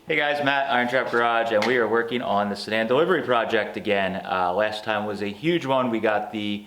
Hey guys, Matt, IronTrap Garage, and we are working on the Sedan delivery project again. Last time was a huge one. We got the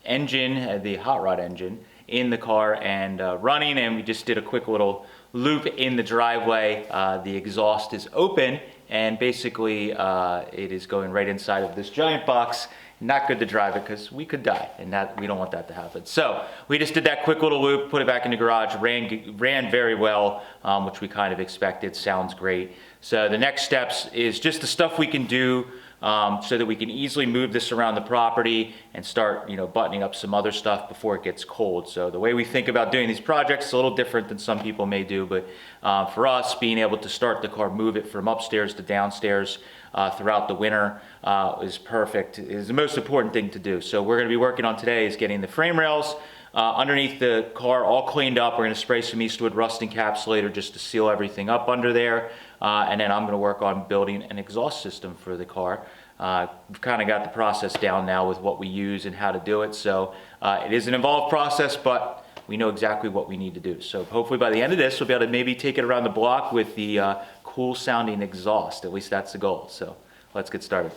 engine, the hot rod engine, in the car and running, and we just did a quick little loop in the driveway. The exhaust is open, and basically it is going right inside of this giant box. Not good to drive it because we could die, and we don't want that to happen. So we just did that quick little loop, put it back in the garage, ran very well, which we kind of expected. Sounds great. So the next steps is just the stuff we can do so that we can easily move this around the property and start, buttoning up some other stuff before it gets cold. So the way we think about doing these projects is a little different than some people may do, but for us, being able to start the car, move it from upstairs to downstairs throughout the winter is perfect, is the most important thing to do. So we're going to be working on today is getting the frame rails underneath the car all cleaned up. We're going to spray some Eastwood rust encapsulator just to seal everything up under there. And then I'm going to work on building an exhaust system for the car. We've kind of got the process down now with what we use and how to do it. So it is an involved process, but we know exactly what we need to do. So hopefully by the end of this, we'll be able to maybe take it around the block with the cool sounding exhaust. At least that's the goal. So let's get started.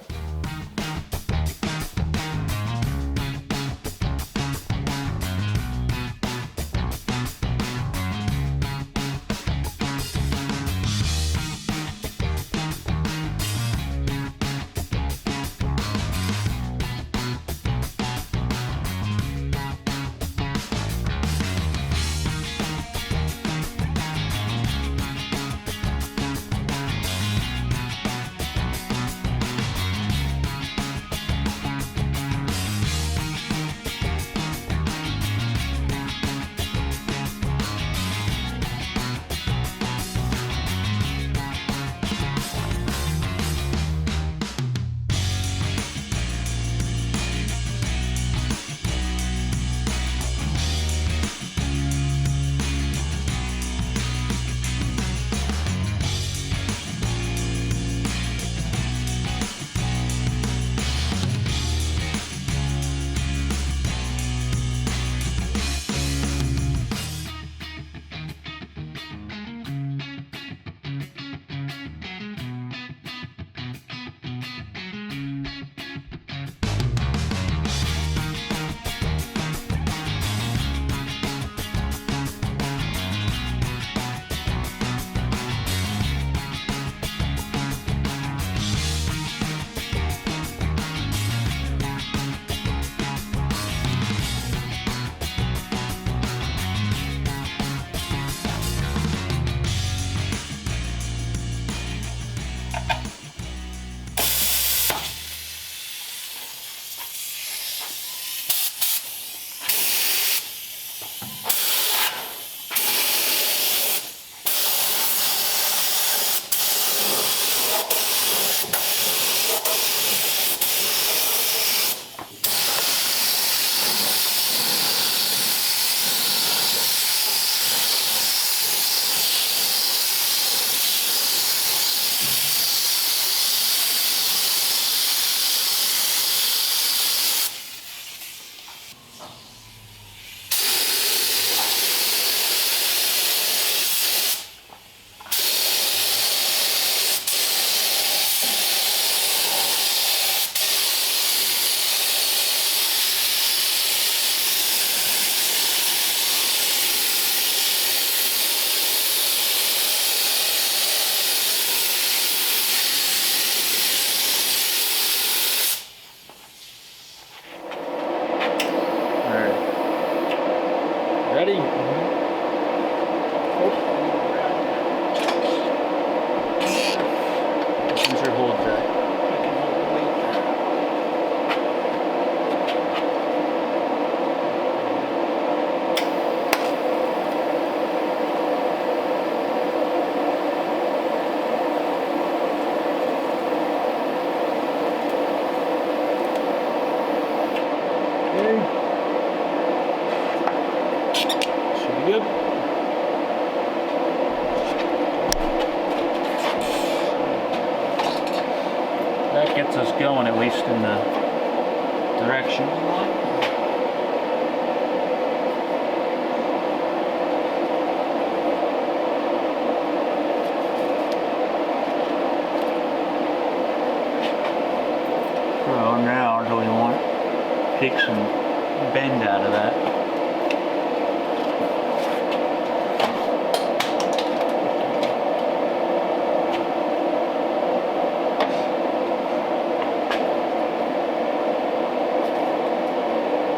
Ready? Use your hold track. Good. That gets us going, at least in the direction we want. long now, so we want to take some bend out of that.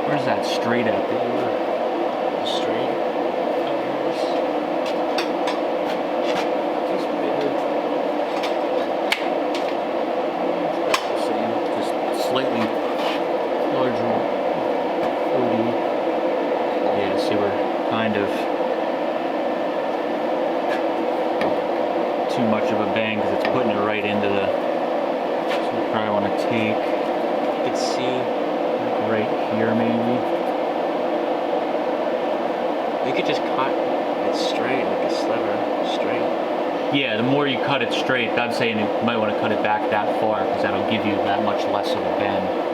Where's that straight at that you were? Straight. Just bigger. It's about the same, just slightly larger. 40. Yeah, see, we're kind of too much of a bang because it's putting it right into the. So we probably want to take. You can see. Right here, maybe. You could just cut it straight, like a sliver, straight. Yeah, the more you cut it straight, I'm saying you might want to cut it back that far because that'll give you that much less of a bend.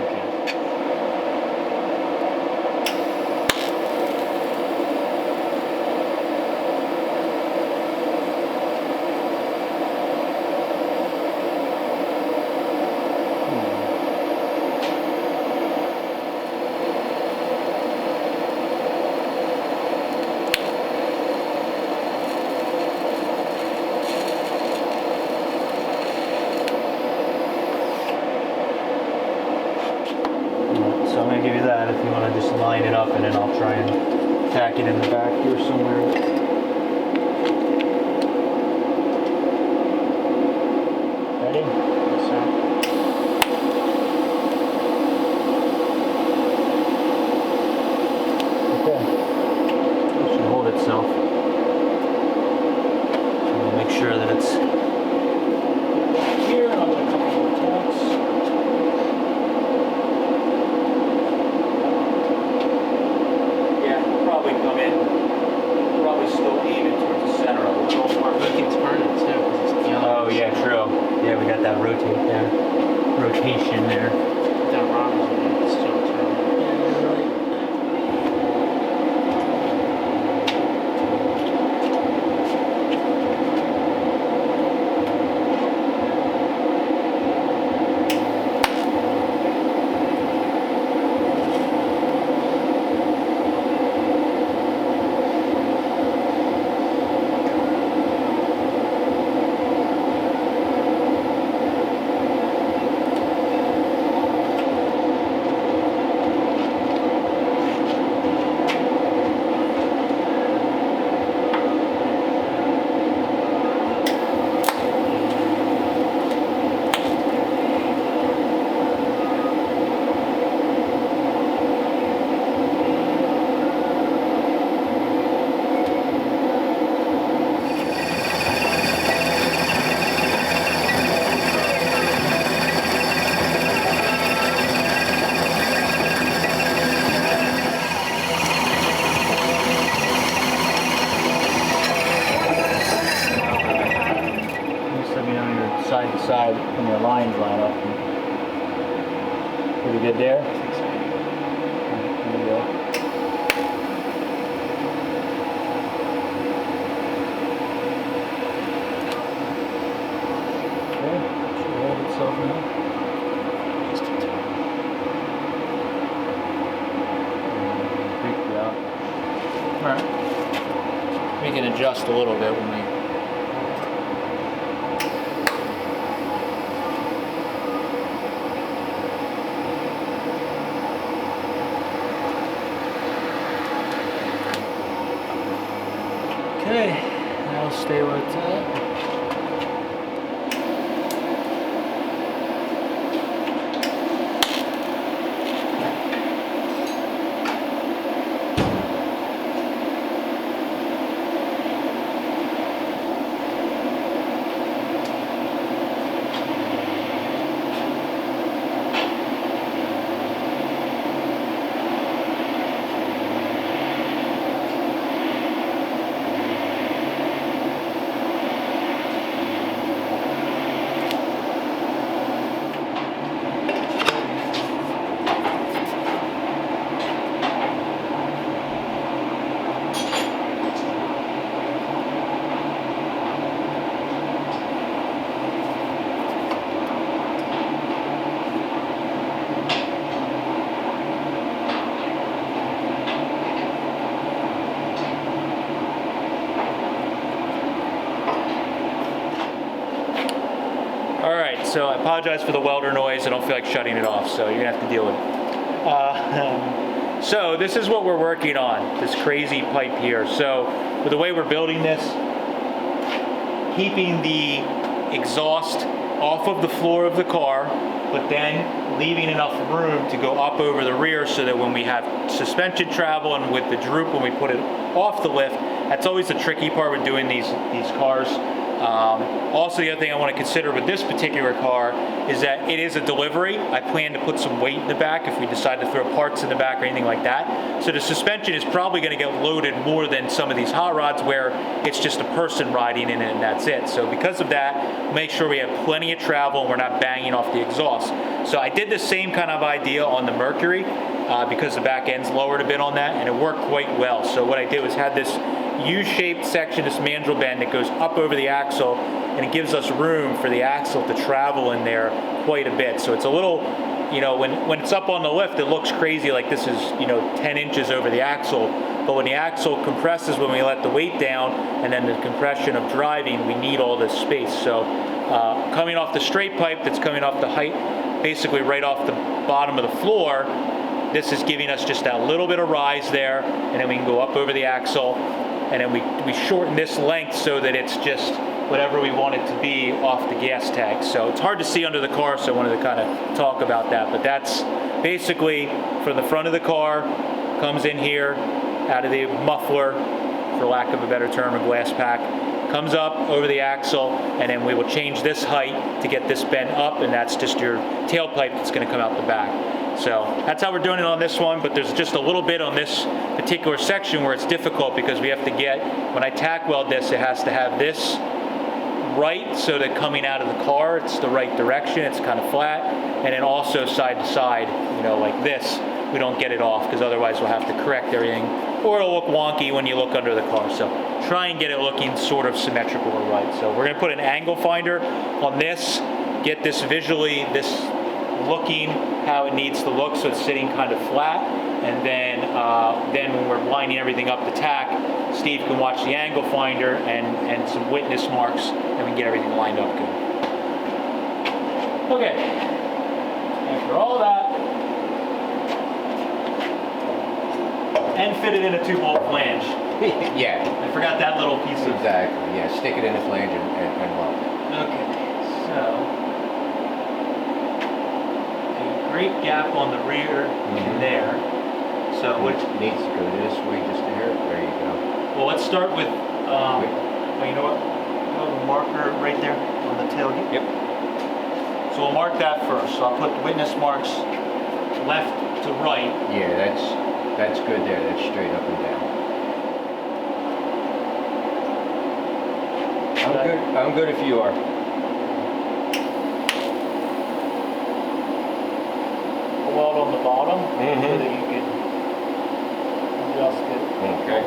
So I'm going to give you that if you want to just line it up, and then I'll try and tack it in the back here somewhere. Ready? Yes, sir. Okay. It should hold itself. So we'll make sure that it's here. I'll do a couple more tacks. Come in, probably still aiming towards the center a little more. You can turn it too, because it's yellow. Oh yeah, true. Yeah, we got that rotation there. That rock is still turning. Yeah, you're right. Side to side when your lines line up. Pretty good there? I think so. There you go. Okay, should hold itself now. Just a turn. Creak you out. Alright. We can adjust a little bit when we. Okay, that'll stay where it's at. so I apologize for the welder noise. I don't feel like shutting it off, so you're gonna have to deal with it. So this is what we're working on, this crazy pipe here. So with the way we're building this, keeping the exhaust off of the floor of the car, but then leaving enough room to go up over the rear so that when we have suspension travel and with the droop when we put it off the lift, that's always the tricky part with doing these cars. Also, the other thing I want to consider with this particular car is that it is a delivery. I plan to put some weight in the back if we decide to throw parts in the back or anything like that. So the suspension is probably going to get loaded more than some of these hot rods where it's just a person riding in it and that's it. So because of that, make sure we have plenty of travel and we're not banging off the exhaust. So I did the same kind of idea on the Mercury because the back end's lowered a bit on that, and it worked quite well. So what I did was had this U-shaped section, this mandrel bend that goes up over the axle, and it gives us room for the axle to travel in there quite a bit. So it's a little, you know, when it's up on the lift, it looks crazy like this is, you know, 10 inches over the axle. But when the axle compresses when we let the weight down, and then the compression of driving, we need all this space. So coming off the straight pipe that's coming off the height, basically right off the bottom of the floor, this is giving us just that little bit of rise there, and then we can go up over the axle, and then we shorten this length so that it's just whatever we want it to be off the gas tank. So it's hard to see under the car, so I wanted to kind of talk about that. But that's basically from the front of the car, comes in here, out of the muffler, for lack of a better term, a glass pack, comes up over the axle, and then we will change this height to get this bend up, and that's just your tailpipe that's going to come out the back. So that's how we're doing it on this one, but there's just a little bit on this particular section where it's difficult because we have to get, when I tack weld this, it has to have this right so that coming out of the car, it's the right direction, it's kind of flat, and then also side to side, you know, like this, we don't get it off because otherwise we'll have to correct everything, or it'll look wonky when you look under the car. So try and get it looking sort of symmetrical or right. So we're going to put an angle finder on this, get this visually, this looking how it needs to look so it's sitting kind of flat, and then when we're lining everything up the tack, Steve can watch the angle finder and some witness marks, and we can get everything lined up good. Okay, after all that, and fit it in a 2-bolt flange. Yeah. I forgot that little piece of... Exactly, yeah, stick it in the flange and weld it. Okay, so... great gap on the rear in there. So which needs to go this way just a hair. There you go. Well, let's start with, well, you know what? You have a marker right there on the tailgate. Yep. So we'll mark that first. So I'll put witness marks left to right. Yeah, that's good there. That's straight up and down. I'm good. I'm good if you are. Weld on the bottom so that you can adjust it. Okay.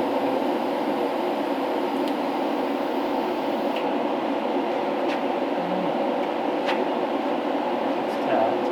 It's tapped.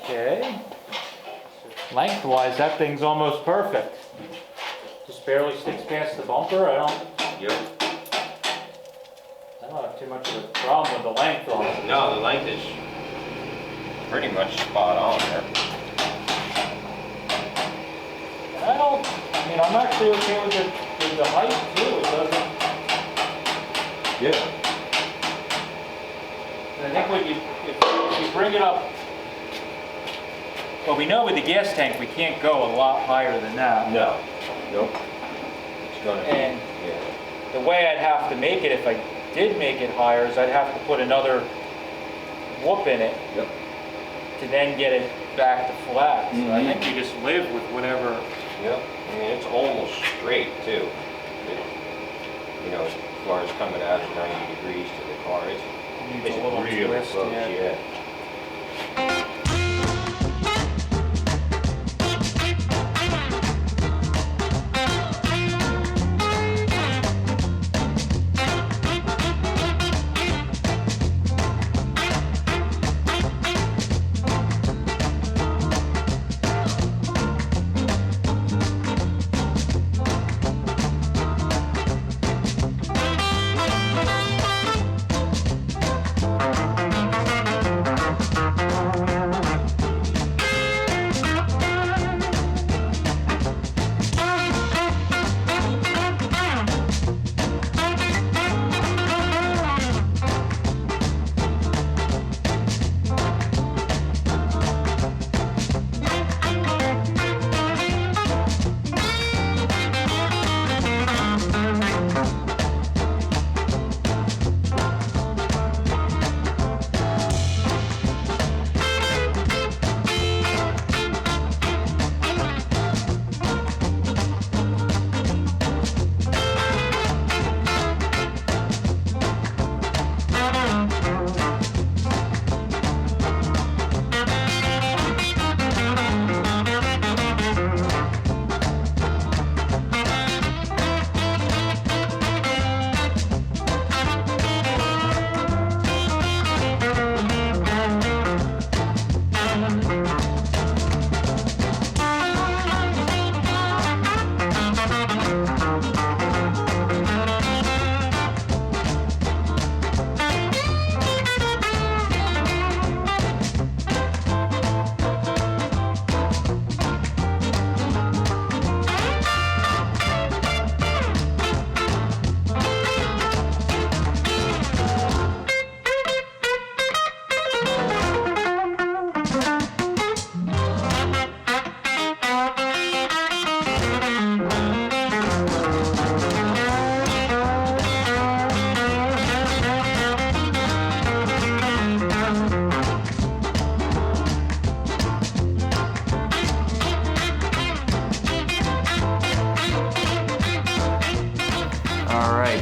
Okay. Lengthwise, that thing's almost perfect. Just barely sticks past the bumper. I don't have too much of a problem with the length on it. No, the length is pretty much spot on there. I'm I'm actually okay with the height too. It doesn't. Yeah. I think when if you bring it up, well, we know with the gas tank we can't go a lot higher than that. No. Nope. It's gonna be. And Yeah. the way I'd have to make it, if I did make it higher, is I'd have to put another whoop in it Yep. to then get it back to flat. So I Mhm. think you just live with whatever. Yep. I mean, it's almost straight too. You know, as far as coming out at 90 degrees to the car, Needs it's a little really twist, close. yeah. Yeah.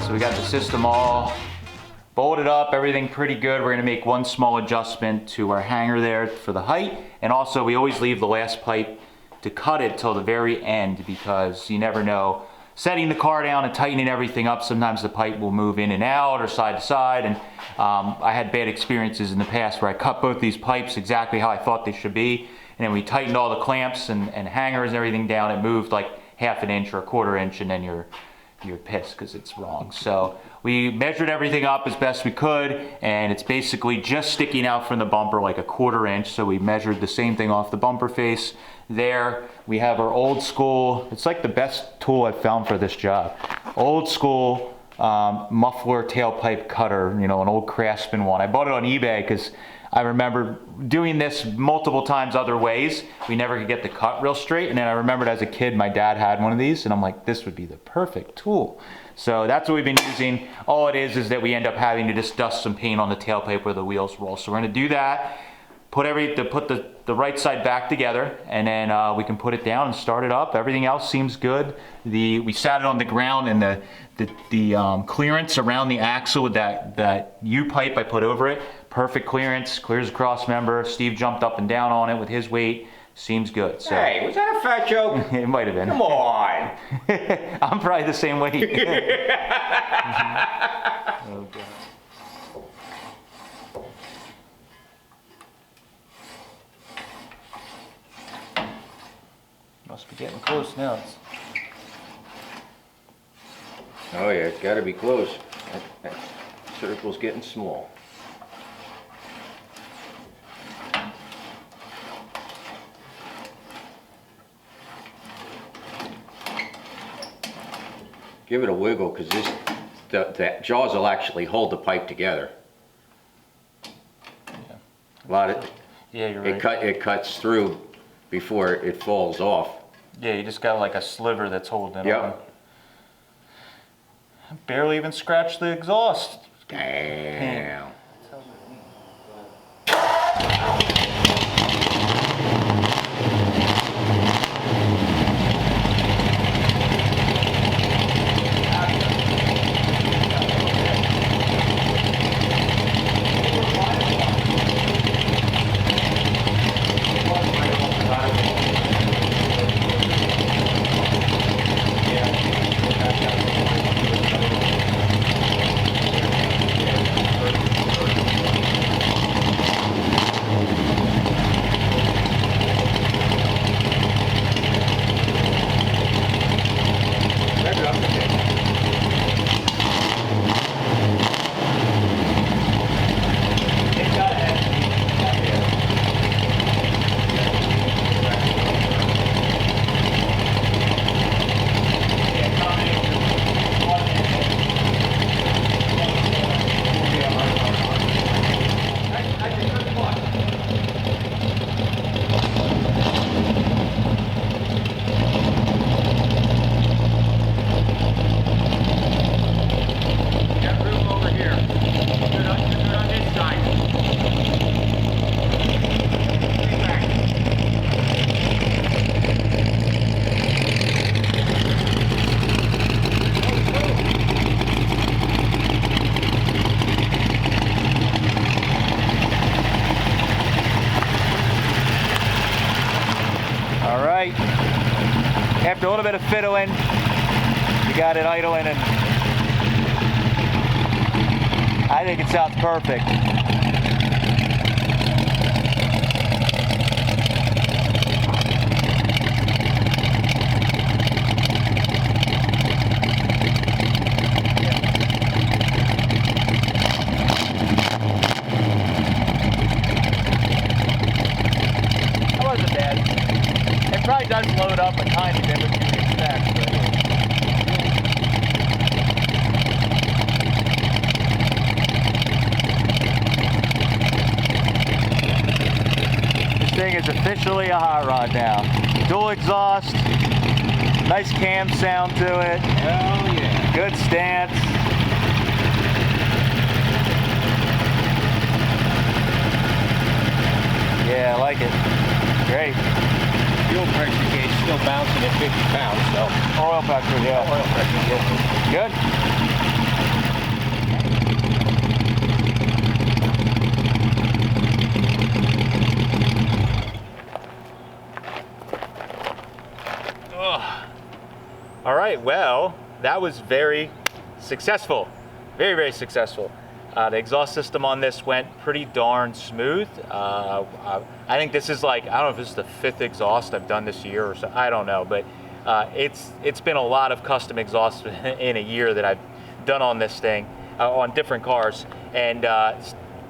So we got the system all bolted up, everything pretty good. We're gonna make one small adjustment to our hanger there for the height. And also we always leave the last pipe to cut it till the very end because you never know. Setting the car down and tightening everything up, sometimes the pipe will move in and out or side to side. And I had bad experiences in the past where I cut both these pipes exactly how I thought they should be. And then we tightened all the clamps and hangers and everything down. It moved like half an inch or a quarter inch, and then you're pissed because it's wrong. So we measured everything up as best we could, and it's basically just sticking out from the bumper like a quarter inch. So we measured the same thing off the bumper face there. We have our old school, it's like the best tool I've found for this job. Old school muffler tailpipe cutter, you know, an old Craftsman one. I bought it on eBay because I remember doing this multiple times other ways. We never could get the cut real straight. And then I remembered as a kid, my dad had one of these, and I'm like, this would be the perfect tool. So that's what we've been using. All it is that we end up having to just dust some paint on the tailpipe where the wheels roll. So we're gonna do that, put the right side back together, and then we can put it down and start it up. Everything else seems good. We sat it on the ground, and the clearance around the axle with that U-pipe I put over it, perfect clearance, clears the cross member. Steve jumped up and down on it with his weight. Seems good. So. Hey, was that a fat joke? It might have been. Come on. I'm probably the same weight. Oh, God. Must be getting close now. Oh yeah, it's got to be close. That circle's getting small. Give it a wiggle, because the jaws will actually hold the pipe together. A lot of, Yeah, you're right. it cuts through before it falls off. Yeah, you just got like a sliver that's holding it Yep. on. Barely even scratched the exhaust. Damn. All right. After a little bit of fiddling, you got it idling, and I think it sounds perfect. That wasn't bad. It probably does load up a tiny bit, which you would expect. But this thing is officially a hot rod now. Dual exhaust, nice cam sound to it. Hell yeah. Good stance. Yeah, I like it. Great. Fuel pressure gauge still bouncing at 50 pounds, so. Oil pressure, yeah. Oil pressure, good. Good? Ugh. All right, well, that was very successful. Very, very successful. The exhaust system on this went pretty darn smooth. I think this is like, I don't know if this is the 5th exhaust I've done this year or so, I don't know, but it's been a lot of custom exhausts in a year that I've done on this thing, on different cars. And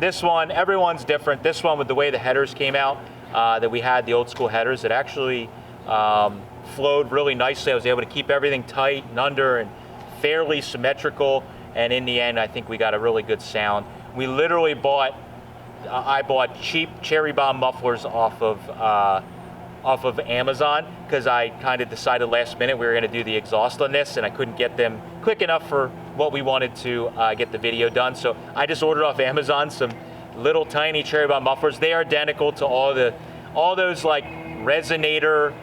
this one, everyone's different. This one, with the way the headers came out, that we had the old school headers, it actually flowed really nicely. I was able to keep everything tight and under and fairly symmetrical. And in the end, I think we got a really good sound. We literally I bought cheap cherry bomb mufflers off of Amazon, because I kind of decided last minute we were going to do the exhaust on this, and I couldn't get them quick enough for what we wanted to get the video done. So I just ordered off Amazon some little tiny cherry bomb mufflers. They are identical to all those like resonator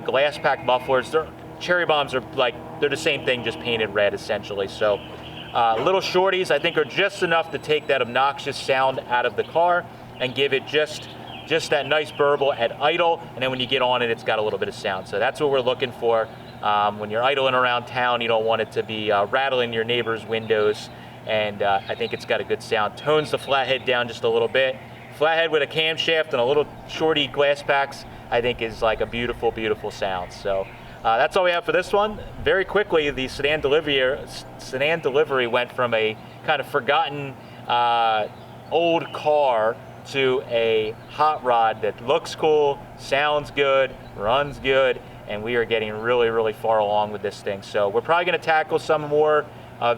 glass pack mufflers. Cherry bombs are like, they're the same thing, just painted red essentially. So little shorties, I think, are just enough to take that obnoxious sound out of the car and give it just that nice burble at idle, and then when you get on it, it's got a little bit of sound. So that's what we're looking for. When you're idling around town, you don't want it to be rattling your neighbor's windows, and I think it's got a good sound. Tones the flathead down just a little bit. Flathead with a camshaft and a little shorty glass packs, I think, is like a beautiful, beautiful sound. So that's all we have for this one. Very quickly, the Sedan delivery went from a kind of forgotten old car to a hot rod that looks cool, sounds good, runs good, and we are getting really, really far along with this thing. So we're probably gonna tackle some more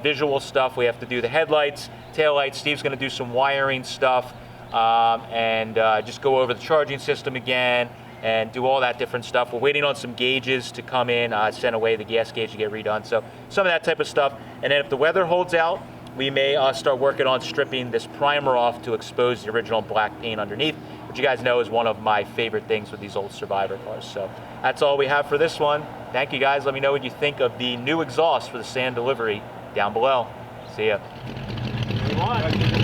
visual stuff. We have to do the headlights, taillights. Steve's gonna do some wiring stuff, and just go over the charging system again and do all that different stuff. We're waiting on some gauges to come in, send away the gas gauge to get redone. So some of that type of stuff. And then if the weather holds out, we may start working on stripping this primer off to expose the original black paint underneath, which you guys know is one of my favorite things with these old Survivor cars. So that's all we have for this one. Thank you guys. Let me know what you think of the new exhaust for the Sedan delivery down below. See ya. What?